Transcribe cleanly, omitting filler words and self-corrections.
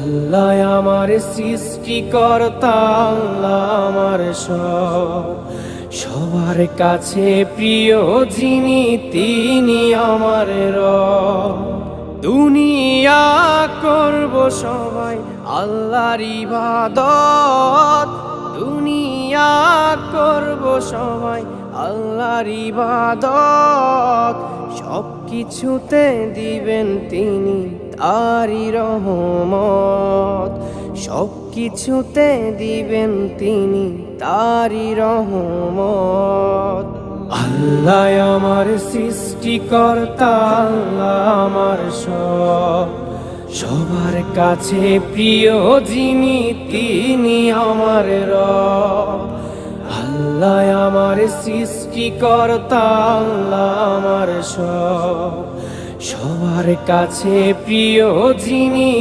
আল্লাহ আমার সৃষ্টিকর্তা, আল্লাহ আমার সবার কাছে প্রিয় যিনি তিনি আমার রব। দুনিয়া করব সবাই আল্লাহর ইবাদত, দুনিয়া করব সবাই আল্লাহর ইবাদত। সব কিছুতে দিবেন তিনি তারই রহমত, সব কিছুতে দিবেন তিনি তারই রহমত। আল্লাহ আমার সৃষ্টিকর্তা, আল্লাহ আমার সবার কাছে প্রিয় যিনি তিনি আমার রব। আল্লাহ আমার সৃষ্টিকর্তা, আল্লাহ আমার সবার কাছে প্রিয় যিনি